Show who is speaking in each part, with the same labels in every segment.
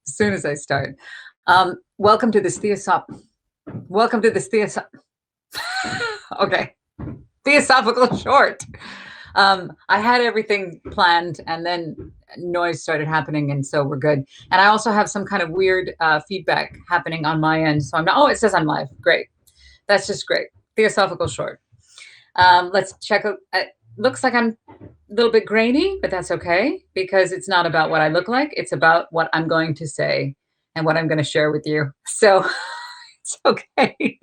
Speaker 1: as soon as I start. Welcome to this okay, Theosophical short. I had everything planned and then noise started happening, and so we're good. And I also have some kind of weird feedback happening on my end, so I'm not, oh, it says I'm live. Great. That's just great. Theosophical short. Let's check out. It looks like I'm a little bit grainy, but that's okay, because it's not about what I look like. It's about what I'm going to say and what I'm going to share with you. So it's okay.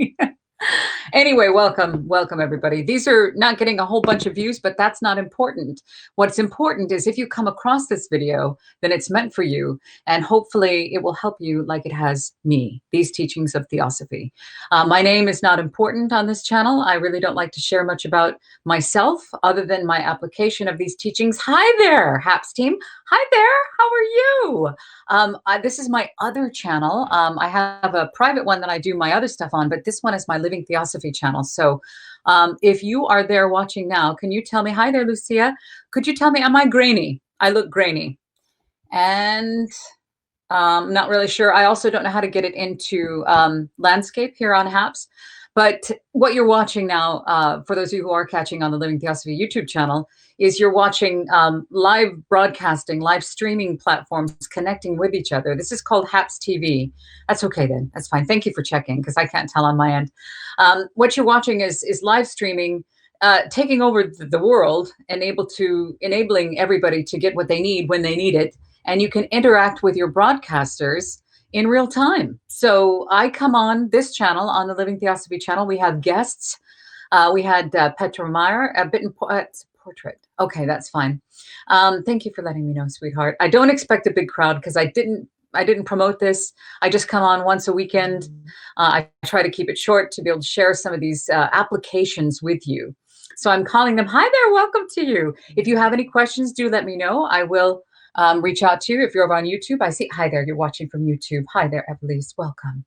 Speaker 1: Anyway, welcome everybody. These are not getting a whole bunch of views, but that's not important. What's important is if you come across this video, then it's meant for you, and hopefully it will help you like it has me, these teachings of Theosophy. My name is not important on this channel. I really don't like to share much about myself other than my application of these teachings. Hi there, HAPS team. Hi there, how are you? This is my other channel. I have a private one that I do my other stuff on, but this one is my Living Theosophy channel. So if you are there watching now, can you tell me, hi there, Lucia, could you tell me, am I grainy? I look grainy. And I'm not really sure. I also don't know how to get it into landscape here on HAPS. But what you're watching now, for those of you who are catching on the Living Theosophy YouTube channel, is you're watching live broadcasting, live streaming platforms connecting with each other. This is called HAPS TV. That's okay then. That's fine. Thank you for checking, because I can't tell on my end. What you're watching is live streaming, taking over the world and enabling everybody to get what they need when they need it. And you can interact with your broadcasters in real time. So I come on this channel, on the Living Theosophy channel. We have guests. We had Petra Meyer, a bitten portrait. Okay, that's fine. Thank you for letting me know, sweetheart. I don't expect a big crowd because I didn't promote this. I just come on once a weekend. I try to keep it short to be able to share some of these applications with you. So I'm calling them, hi there, welcome to you. If you have any questions, do let me know. I will reach out to you. If you're over on YouTube, I see, hi there, you're watching from YouTube. Hi there, Evelise, welcome.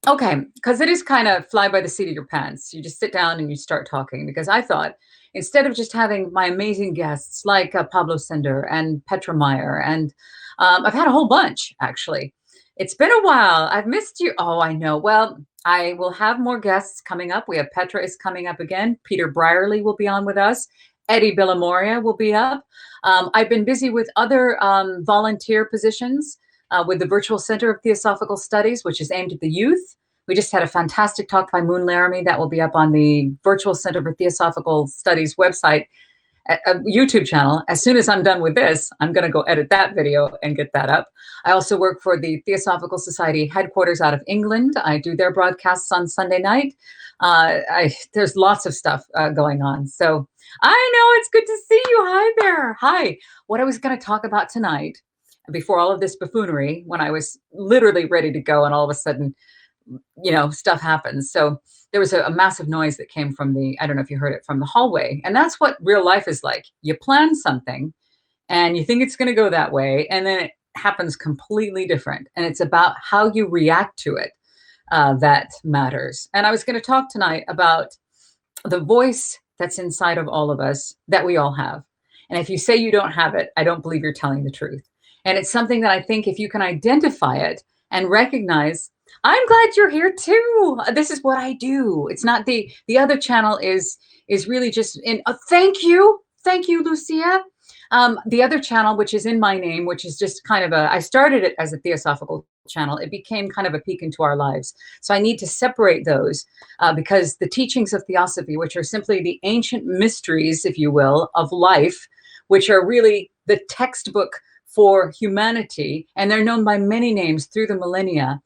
Speaker 1: Okay, because it is kind of fly by the seat of your pants. You just sit down and you start talking, because I thought, instead of just having my amazing guests like Pablo Sender and Petra Meyer, and I've had a whole bunch, actually. It's been a while. I've missed you. Oh, I know. Well, I will have more guests coming up. We have Petra is coming up again. Peter Brierley will be on with us. Eddie Villamoria will be up. I've been busy with other volunteer positions with the Virtual Center of Theosophical Studies, which is aimed at the youth. We just had a fantastic talk by Moon Laramie that will be up on the Virtual Center for Theosophical Studies website, a YouTube channel. As soon as I'm done with this, I'm going to go edit that video and get that up. I also work for the Theosophical Society headquarters out of England. I do their broadcasts on Sunday night. There's lots of stuff going on. So I know, it's good to see you. Hi there. Hi. What I was going to talk about tonight, before all of this buffoonery, when I was literally ready to go and all of a sudden, you know, stuff happens. So there was a massive noise that came from I don't know if you heard it, from the hallway. And that's what real life is like. You plan something and you think it's going to go that way, and then it happens completely different. And it's about how you react to it that matters. And I was going to talk tonight about the voice that's inside of all of us that we all have. And if you say you don't have it, I don't believe you're telling the truth. And it's something that I think if you can identify it and recognize, I'm glad you're here too. This is what I do. It's not the other channel is really just in, thank you, Lucia. The other channel, which is in my name, which is just kind of I started it as a Theosophical channel. It became kind of a peek into our lives. So I need to separate those because the teachings of Theosophy, which are simply the ancient mysteries, if you will, of life, which are really the textbook for humanity, and they're known by many names through the millennia.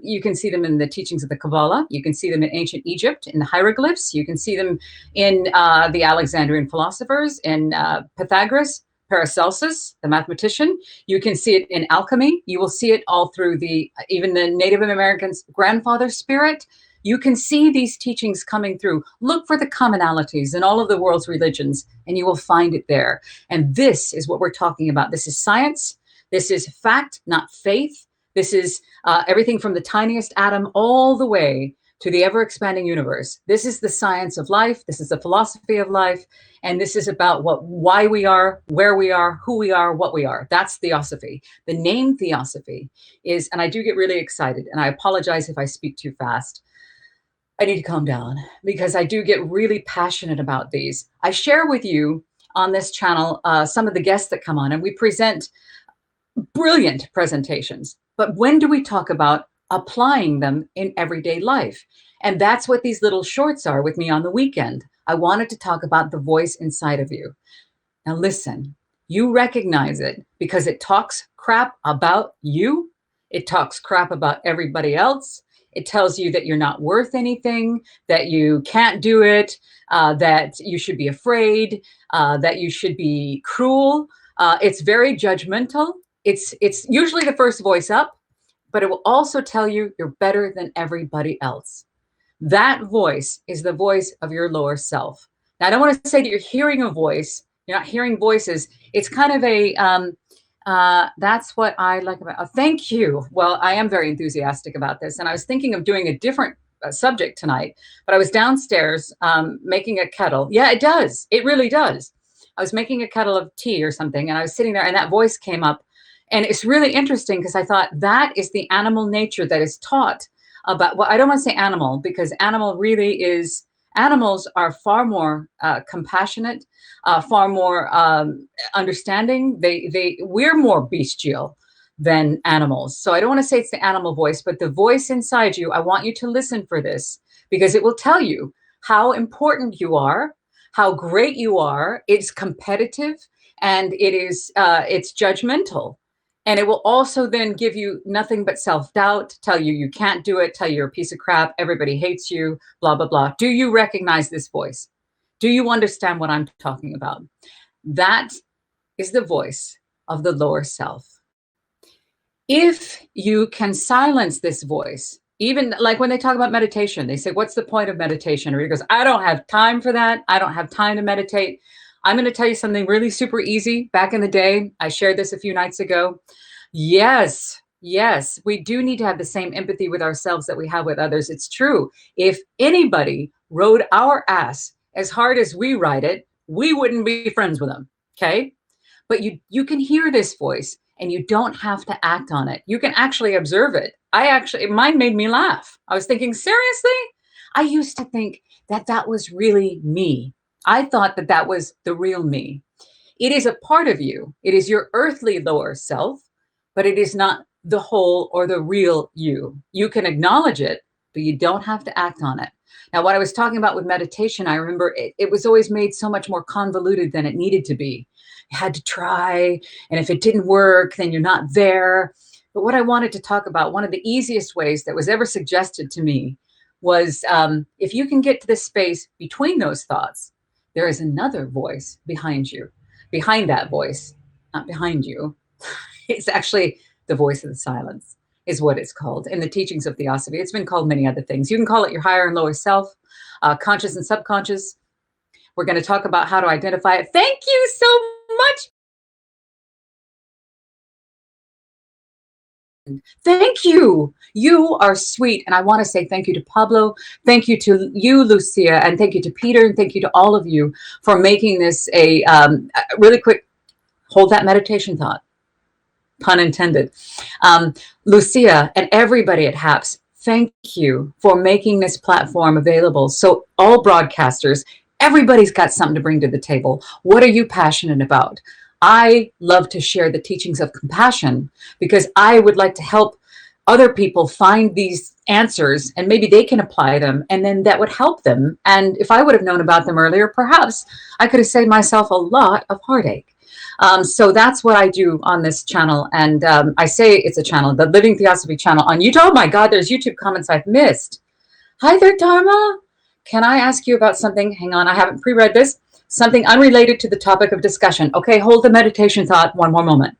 Speaker 1: You can see them in the teachings of the Kabbalah. You can see them in ancient Egypt, in the hieroglyphs. You can see them in the Alexandrian philosophers, in Pythagoras, Paracelsus, the mathematician. You can see it in alchemy. You will see it all through even the Native Americans' grandfather spirit. You can see these teachings coming through. Look for the commonalities in all of the world's religions, and you will find it there. And this is what we're talking about. This is science. This is fact, not faith. This is everything from the tiniest atom all the way to the ever-expanding universe. This is the science of life. This is the philosophy of life. And this is about why we are, where we are, who we are, what we are. That's Theosophy. The name Theosophy is, and I do get really excited, and I apologize if I speak too fast. I need to calm down because I do get really passionate about these. I share with you on this channel some of the guests that come on, and we present brilliant presentations. But when do we talk about applying them in everyday life? And that's what these little shorts are with me on the weekend. I wanted to talk about the voice inside of you. Now listen, you recognize it because it talks crap about you. It talks crap about everybody else. It tells you that you're not worth anything, that you can't do it, that you should be afraid, that you should be cruel. It's very judgmental. It's usually the first voice up, but it will also tell you you're better than everybody else. That voice is the voice of your lower self. Now, I don't want to say that you're hearing a voice. You're not hearing voices. It's kind of a, that's what I like about, thank you. Well, I am very enthusiastic about this. And I was thinking of doing a different subject tonight, but I was downstairs making a kettle. Yeah, it does. It really does. I was making a kettle of tea or something, and I was sitting there and that voice came up. And it's really interesting because I thought that is the animal nature that is taught about, well, I don't want to say animal because animal really is, animals are far more compassionate, far more understanding. We're more bestial than animals. So I don't want to say it's the animal voice, but the voice inside you, I want you to listen for this because it will tell you how important you are, how great you are. It's competitive and it's judgmental. And it will also then give you nothing but self-doubt, tell you you can't do it, tell you you're a piece of crap, everybody hates you, blah, blah, blah. Do you recognize this voice? Do you understand what I'm talking about? That is the voice of the lower self. If you can silence this voice, even like when they talk about meditation, they say, what's the point of meditation? Or he goes, I don't have time for that. I don't have time to meditate. I'm going to tell you something really super easy. Back in the day, I shared this a few nights ago. Yes, we do need to have the same empathy with ourselves that we have with others. It's true. If anybody rode our ass as hard as we ride it, we wouldn't be friends with them. Okay. But you can hear this voice and you don't have to act on it. You can actually observe it. Mine made me laugh. I was thinking, seriously? I used to think that was really me. I thought that was the real me. It is a part of you. It is your earthly lower self, but it is not the whole or the real you. You can acknowledge it, but you don't have to act on it. Now, what I was talking about with meditation, I remember it was always made so much more convoluted than it needed to be. You had to try, and if it didn't work, then you're not there. But what I wanted to talk about, one of the easiest ways that was ever suggested to me was if you can get to the space between those thoughts, there is another voice behind you, behind that voice, not behind you. It's actually the voice of the silence is what it's called in the teachings of Theosophy. It's been called many other things. You can call it your higher and lower self, conscious and subconscious. We're going to talk about how to identify it. Thank you so much. Thank you. You are sweet. And I want to say thank you to Pablo. Thank you to you, Lucia. And thank you to Peter. And thank you to all of you for making this a really quick, hold that meditation thought. Pun intended. Lucia and everybody at HAPS, thank you for making this platform available. So all broadcasters, everybody's got something to bring to the table. What are you passionate about? I love to share the teachings of compassion because I would like to help other people find these answers and maybe they can apply them and then that would help them. And if I would have known about them earlier, perhaps I could have saved myself a lot of heartache. So that's what I do on this channel. And I say it's a channel, the Living Theosophy channel on YouTube. Oh my God, there's YouTube comments I've missed. Hi there, Dharma. Can I ask you about something? Hang on, I haven't pre-read this. Something unrelated to the topic of discussion. Okay, hold the meditation thought one more moment.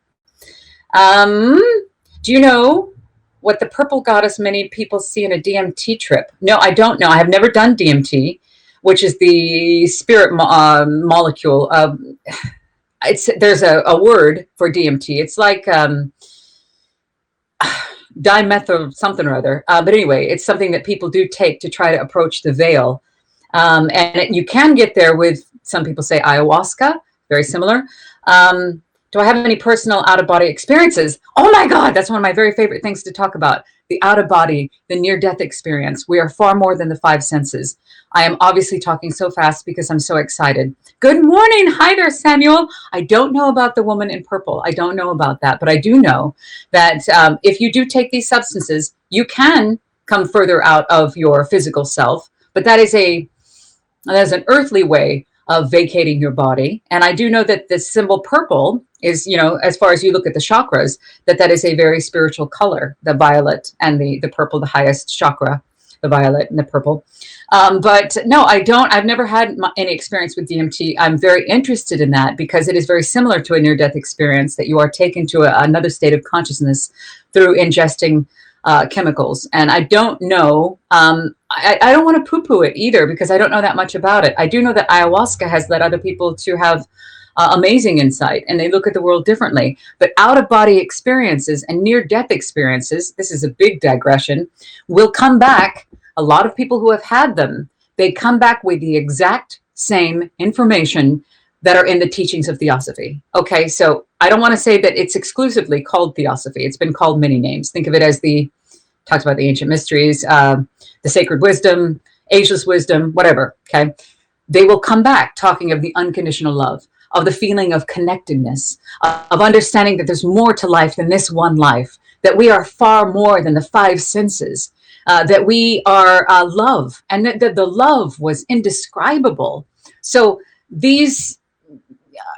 Speaker 1: Do you know what the purple goddess many people see in a DMT trip? No, I don't know. I have never done DMT, which is the spirit molecule. There's a word for DMT. It's like, dimethyl something or other. But anyway, it's something that people do take to try to approach the veil. You can get there with, some people say, ayahuasca, very similar. Do I have any personal out-of-body experiences? Oh my God, that's one of my very favorite things to talk about. The out-of-body, the near-death experience. We are far more than the five senses. I am obviously talking so fast because I'm so excited. Good morning. Hi there, Samuel. I don't know about the woman in purple. I don't know about that, but I do know that if you do take these substances, you can come further out of your physical self, but that is an earthly way of vacating your body. And I do know that the symbol purple is, as far as you look at the chakras, that is a very spiritual color, the violet and the purple, the highest chakra, the violet and the purple. But no, I don't. I've never had any experience with DMT. I'm very interested in that because it is very similar to a near-death experience, that you are taken to another state of consciousness through ingesting chemicals. And I don't know, I don't want to poo-poo it either because I don't know that much about it. I do know that ayahuasca has led other people to have amazing insight, and they look at the world differently. But out-of-body experiences and near-death experiences, this is a big digression, will come back. A lot of people who have had them, they come back with the exact same information that are in the teachings of Theosophy. Okay, so I don't want to say that it's exclusively called Theosophy. It's been called many names. Think of it as talks about the ancient mysteries, the sacred wisdom, ageless wisdom, whatever, okay? They will come back talking of the unconditional love, of the feeling of connectedness, of understanding that there's more to life than this one life, that we are far more than the five senses, that we are love, and that the love was indescribable. So these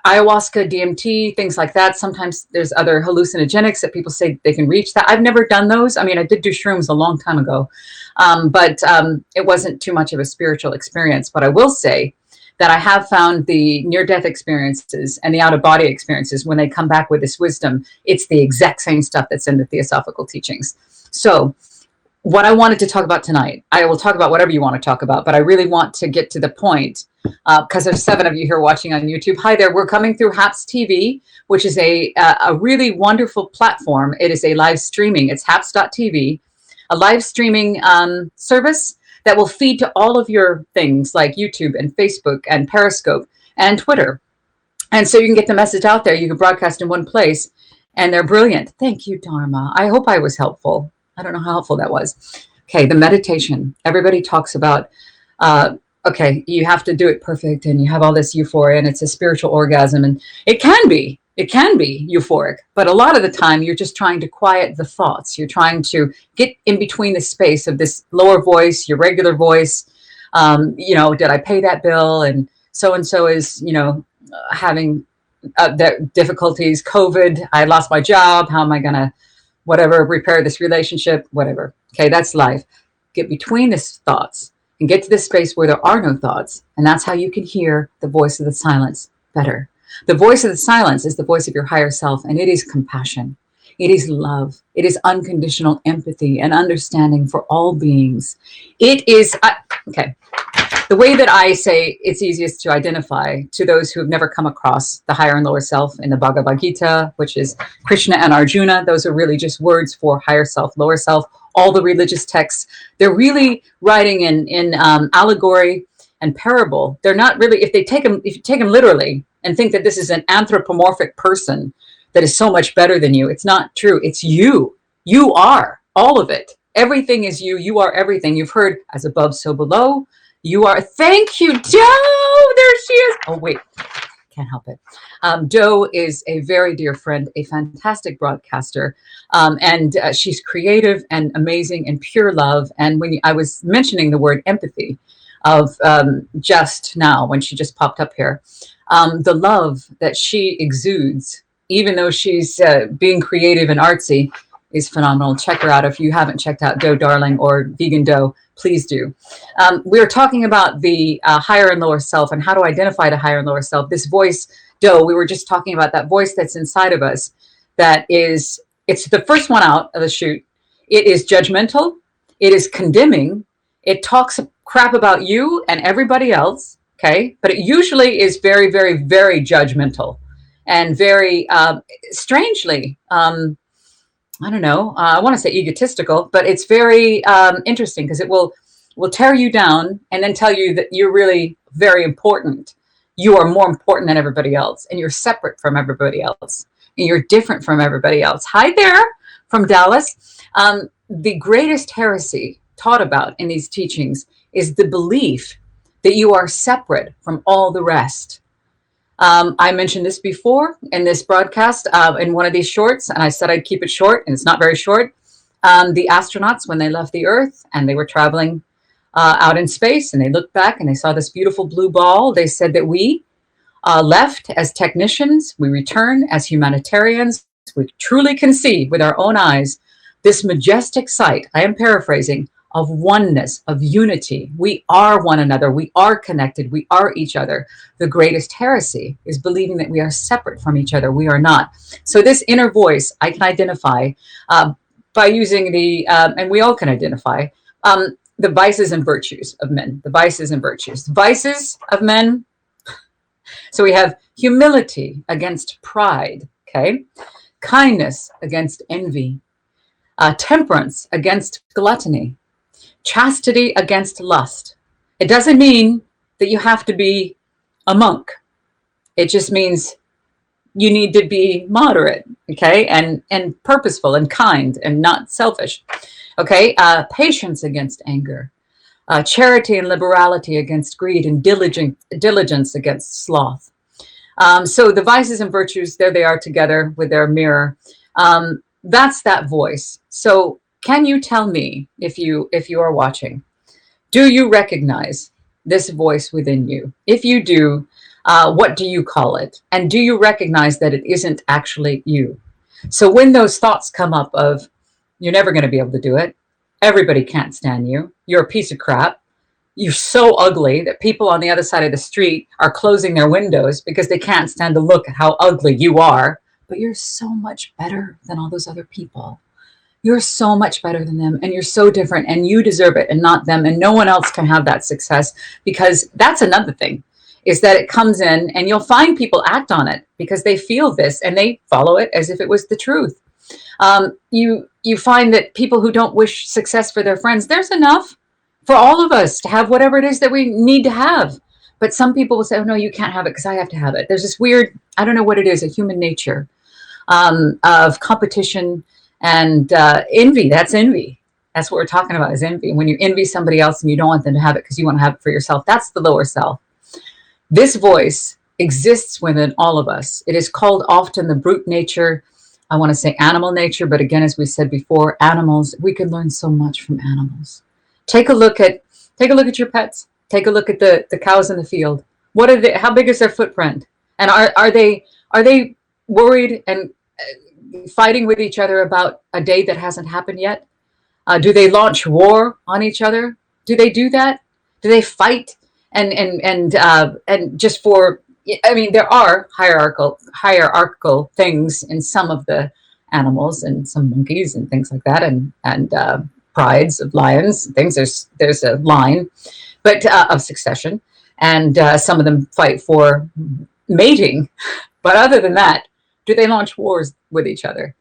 Speaker 1: ayahuasca, DMT, things like that, sometimes there's other hallucinogenics that people say they can reach that. I've never done those. I mean, I did do shrooms a long time ago, but it wasn't too much of a spiritual experience. But I will say that I have found the near-death experiences and the out-of-body experiences, when they come back with this wisdom, it's the exact same stuff that's in the Theosophical teachings. So what I wanted to talk about tonight, I will talk about whatever you want to talk about, but I really want to get to the point, because there's 7 of you here watching on YouTube. Hi there. We're coming through HAPS TV, which is a really wonderful platform. It is a live streaming. It's haps.tv, a live streaming service that will feed to all of your things like YouTube and Facebook and Periscope and Twitter. And so you can get the message out there. You can broadcast in one place, and they're brilliant. Thank you, Dharma. I hope I was helpful. I don't know how helpful that was. Okay, the meditation. Everybody talks about, okay, you have to do it perfect, and you have all this euphoria, and it's a spiritual orgasm, and it can be euphoric, but a lot of the time you're just trying to quiet the thoughts. You're trying to get in between the space of this lower voice, your regular voice. Did I pay that bill? And so is, having the difficulties, COVID, I lost my job. How am I going to, whatever, repair this relationship, whatever. Okay, that's life. Get between these thoughts and get to this space where there are no thoughts. And that's how you can hear the voice of the silence better. The voice of the silence is the voice of your higher self, and it is compassion. It is love. It is unconditional empathy and understanding for all beings. It is, okay, the way that I say it's easiest to identify to those who have never come across the higher and lower self in the Bhagavad Gita, which is Krishna and Arjuna. Those are really just words for higher self, lower self. All the religious texts, they're really writing in allegory and parable. They're not really, if you take them literally and think that this is an anthropomorphic person that is so much better than you, it's not true. It's you. You are all of it. Everything is you. You are everything. You've heard as above, so below. You are. Thank you, Joe. There she is. Oh, wait. Can't help it. Joe is a very dear friend, a fantastic broadcaster, and she's creative and amazing and pure love. And when I was mentioning the word empathy of just now, when she just popped up here, the love that she exudes, even though she's being creative and artsy, is phenomenal. Check her out. If you haven't checked out Doe Darling or Vegan Doe, please do. We are talking about the higher and lower self and how to identify the higher and lower self. This voice, Doe, we were just talking about that voice that's inside of us. It's the first one out of the chute. It is judgmental. It is condemning. It talks crap about you and everybody else. Okay. But it usually is very, very, very judgmental and very strangely, I don't know, I want to say egotistical, but it's very interesting because it will tear you down and then tell you that you're really very important. You are more important than everybody else, and you're separate from everybody else, and you're different from everybody else. Hi there from Dallas. The greatest heresy taught about in these teachings is the belief that you are separate from all the rest. I mentioned this before in this broadcast, in one of these shorts, and I said I'd keep it short, and it's not very short. The astronauts, when they left the Earth and they were traveling out in space, and they looked back and they saw this beautiful blue ball, they said that we left as technicians, we return as humanitarians, we truly can see with our own eyes this majestic sight, I am paraphrasing, of oneness, of unity. We are one another. We are connected. We are each other. The greatest heresy is believing that we are separate from each other. We are not. So this inner voice I can identify by using the, and we all can identify, the vices and virtues of men. The vices and virtues. Vices of men. So we have humility against pride, okay? Kindness against envy. Temperance against gluttony. Chastity against lust. It doesn't mean that you have to be a monk. It just means you need to be moderate, okay, and purposeful and kind and not selfish, okay. Patience against anger, charity and liberality against greed, and diligence against sloth. So the vices and virtues, there they are together with their mirror. That's that voice. So can you tell me, if you are watching, do you recognize this voice within you? If you do, what do you call it? And do you recognize that it isn't actually you? So when those thoughts come up of, you're never going to be able to do it, everybody can't stand you, you're a piece of crap, you're so ugly that people on the other side of the street are closing their windows because they can't stand to look at how ugly you are, but you're so much better than all those other people. You're so much better than them, and you're so different, and you deserve it and not them, and no one else can have that success, because that's another thing, is that it comes in and you'll find people act on it because they feel this and they follow it as if it was the truth. You find that people who don't wish success for their friends, there's enough for all of us to have whatever it is that we need to have. But some people will say, oh no, you can't have it because I have to have it. There's this weird, I don't know what it is, a human nature of competition and envy. That's envy. That's what we're talking about, is envy. When you envy somebody else and you don't want them to have it because you want to have it for yourself, that's the lower self. This voice exists within all of us. It is called often the brute nature. I want to say animal nature, but again, as we said before, animals, we can learn so much from animals. Take a look at your pets. Take a look at the cows in the field. What are they? How big is their footprint? And are they worried and fighting with each other about a day that hasn't happened yet? Do they launch war on each other? Do they do that? Do they fight and just for? I mean, there are hierarchical things in some of the animals and some monkeys and things like that, and prides of lions and things. There's a line, but of succession, and some of them fight for mating. But other than that, do they launch wars with each other?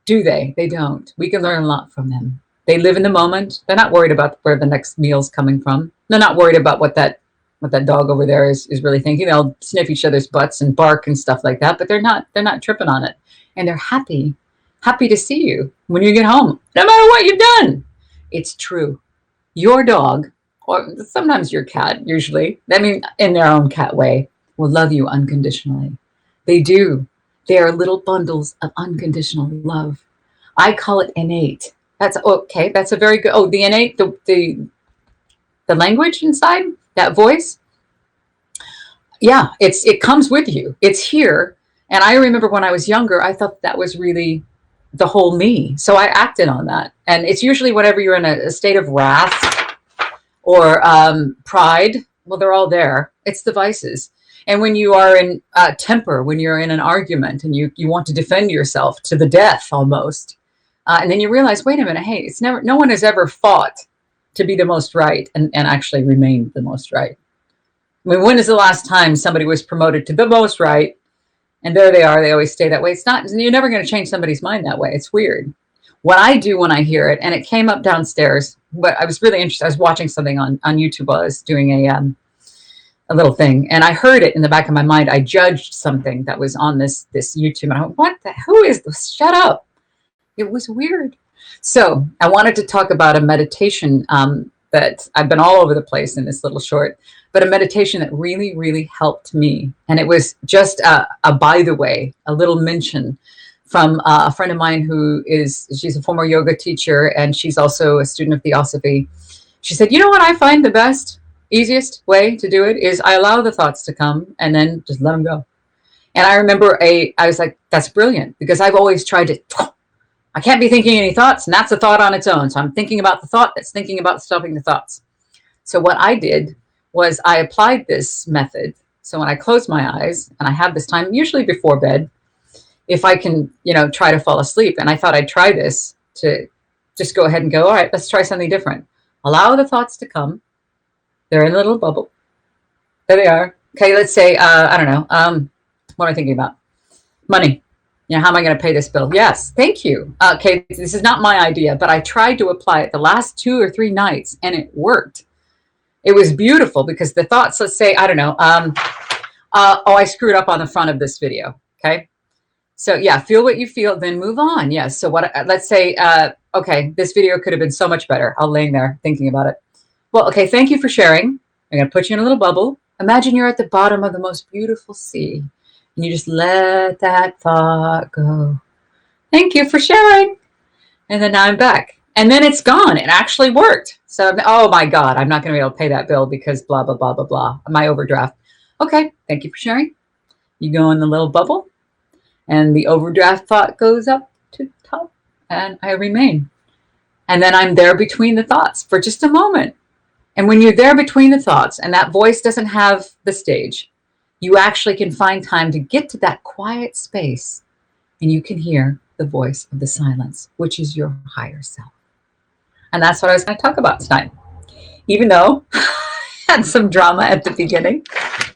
Speaker 1: Do they? They don't. We can learn a lot from them. They live in the moment. They're not worried about where the next meal's coming from. They're not worried about what that dog over there is really thinking. They'll sniff each other's butts and bark and stuff like that, but they're not tripping on it. And they're happy to see you when you get home, no matter what you've done. It's true. Your dog, or sometimes your cat, usually, I mean, in their own cat way, will love you unconditionally. They do. They are little bundles of unconditional love. I call it innate. That's okay. That's a very good. Oh, the innate, the language inside, that voice. Yeah, it comes with you. It's here. And I remember when I was younger, I thought that was really the whole me. So I acted on that. And it's usually whenever you're in a state of wrath or pride. Well, they're all there. It's the vices. And when you are in temper, when you're in an argument and you want to defend yourself to the death almost, and then you realize, wait a minute, hey, no one has ever fought to be the most right and actually remain the most right. I mean, when is the last time somebody was promoted to the most right, and there they are, they always stay that way? It's not, you're never going to change somebody's mind that way. It's weird. what I do when I hear it, and it came up downstairs, but I was really interested. I was watching something on YouTube while I was doing a little thing, and I heard it in the back of my mind. I judged something that was on this YouTube, and I went, what the, who is this? Shut up. It was weird. So I wanted to talk about a meditation that I've been all over the place in this little short, but a meditation that really, really helped me. And it was just a by the way, a little mention from a friend of mine she's a former yoga teacher, and she's also a student of Theosophy. She said, you know what I find the best, easiest way to do it is I allow the thoughts to come and then just let them go. And I remember I was like, that's brilliant, because I've always tried to, I can't be thinking any thoughts, and that's a thought on its own. So I'm thinking about the thought that's thinking about stopping the thoughts. So what I did was I applied this method. So when I close my eyes, and I have this time, usually before bed, if I can, try to fall asleep. And I thought I'd try this to just go ahead and go, all right, let's try something different. Allow the thoughts to come. They're in a little bubble. There they are. Okay, let's say, I don't know. What am I thinking about? Money. How am I going to pay this bill? Yes, thank you. Okay, this is not my idea, but I tried to apply it the last 2 or 3 nights, and it worked. It was beautiful, because the thoughts, let's say, I don't know. I screwed up on the front of this video. Okay. So yeah, feel what you feel, then move on. Yes. So let's say, okay, this video could have been so much better. I'll laying there thinking about it. Well, okay, thank you for sharing. I'm going to put you in a little bubble. Imagine you're at the bottom of the most beautiful sea, and you just let that thought go. Thank you for sharing. And then now I'm back. And then it's gone. It actually worked. So, oh my God, I'm not going to be able to pay that bill because blah, blah, blah, blah, blah. My overdraft. Okay, thank you for sharing. You go in the little bubble, and the overdraft thought goes up to the top, and I remain. And then I'm there between the thoughts for just a moment. And when you're there between the thoughts, and that voice doesn't have the stage, you actually can find time to get to that quiet space, and you can hear the voice of the silence, which is your higher self. And that's what I was going to talk about tonight. Even though I had some drama at the beginning.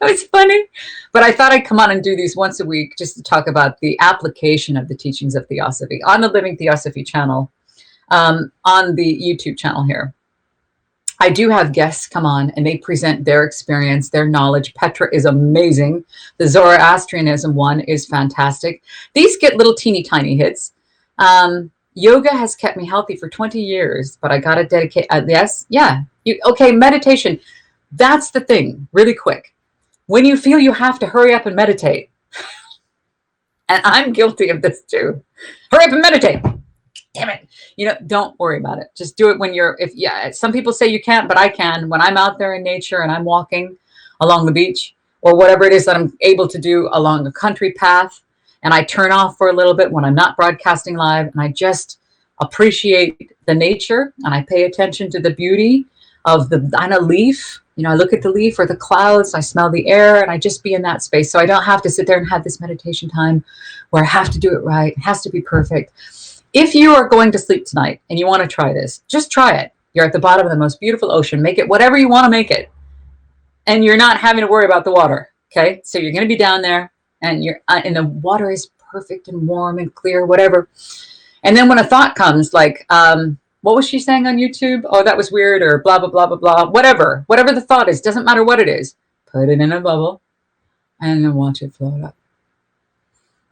Speaker 1: It was funny. But I thought I'd come on and do these once a week just to talk about the application of the teachings of Theosophy on the Living Theosophy channel, on the YouTube channel here. I do have guests come on, and they present their experience, their knowledge. Petra is amazing. The Zoroastrianism one is fantastic. These get little teeny tiny hits. Yoga has kept me healthy for 20 years, but I got to dedicate, yes, yeah. Okay, meditation. That's the thing, really quick. When you feel you have to hurry up and meditate, and I'm guilty of this too. Hurry up and meditate. Damn it. Don't worry about it. Just do it when some people say you can't, but I can. When I'm out there in nature and I'm walking along the beach, or whatever it is that I'm able to do along a country path, and I turn off for a little bit when I'm not broadcasting live, and I just appreciate the nature, and I pay attention to the beauty of the leaf. I look at the leaf or the clouds, I smell the air, and I just be in that space. So I don't have to sit there and have this meditation time where I have to do it right. It has to be perfect. If you are going to sleep tonight and you want to try this, just try it. You're at the bottom of the most beautiful ocean. Make it whatever you want to make it. And you're not having to worry about the water. Okay. So you're going to be down there, and and the water is perfect and warm and clear, whatever. And then when a thought comes, like, what was she saying on YouTube? Oh, that was weird, or blah, blah, blah, blah, blah, whatever the thought is, doesn't matter what it is, put it in a bubble and then watch it float up.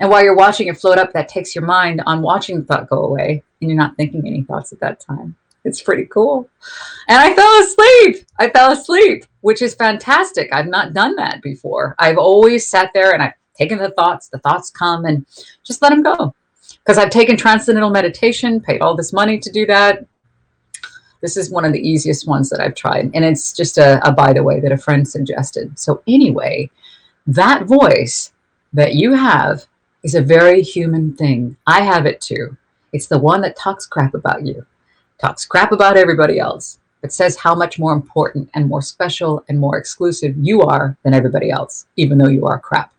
Speaker 1: And while you're watching it float up, that takes your mind on watching the thought go away, and you're not thinking any thoughts at that time. It's pretty cool. And I fell asleep, which is fantastic. I've not done that before. I've always sat there and I've taken the thoughts come, and just let them go. Because I've taken transcendental meditation, paid all this money to do that. This is one of the easiest ones that I've tried. And it's just a by the way that a friend suggested. So anyway, that voice that you have is a very human thing. I have it too. It's the one that talks crap about you, talks crap about everybody else. It says how much more important and more special and more exclusive you are than everybody else, even though you are crap.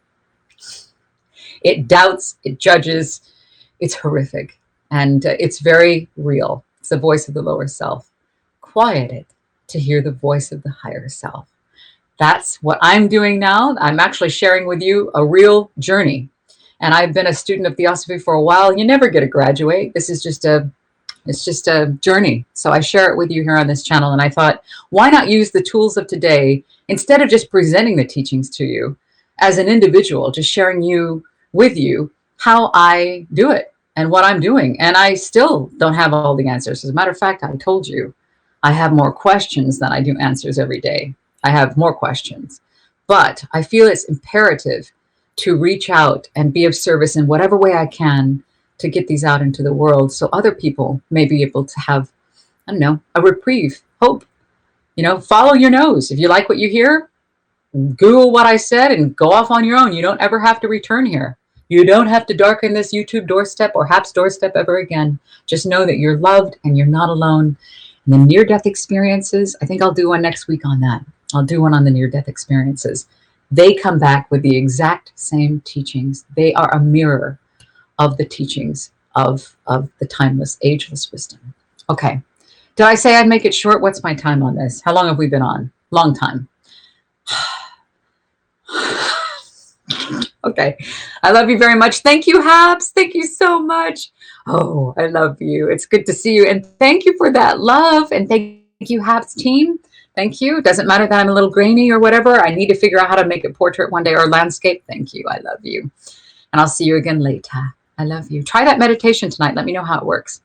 Speaker 1: It doubts, it judges. It's horrific, and it's very real. It's the voice of the lower self. Quiet it to hear the voice of the higher self. That's what I'm doing now. I'm actually sharing with you a real journey. And I've been a student of Theosophy for a while. You never get to graduate. This is just a It's just a journey. So I share it with you here on this channel. And I thought, why not use the tools of today instead of just presenting the teachings to you as an individual, just sharing with you how I do it and what I'm doing. And I still don't have all the answers. As a matter of fact, I told you, I have more questions than I do answers every day. I have more questions. But I feel it's imperative to reach out and be of service in whatever way I can to get these out into the world so other people may be able to have, I don't know, a reprieve, hope. You know, follow your nose. If you like what you hear, Google what I said and go off on your own. You don't ever have to return here. You don't have to darken this YouTube doorstep or HAPS doorstep ever again. Just know that you're loved and you're not alone. And the near-death experiences, I think I'll do one next week on that. I'll do one on the near-death experiences. They come back with the exact same teachings. They are a mirror of the teachings of the timeless, ageless wisdom. Okay. Did I say I'd make it short? What's my time on this? How long have we been on? Long time. Okay. I love you very much. Thank you, Habs. Thank you so much. Oh, I love you. It's good to see you. And thank you for that love. And thank you, Habs team. Thank you. It doesn't matter that I'm a little grainy or whatever. I need to figure out how to make a portrait one day or landscape. Thank you. I love you. And I'll see you again later. I love you. Try that meditation tonight. Let me know how it works.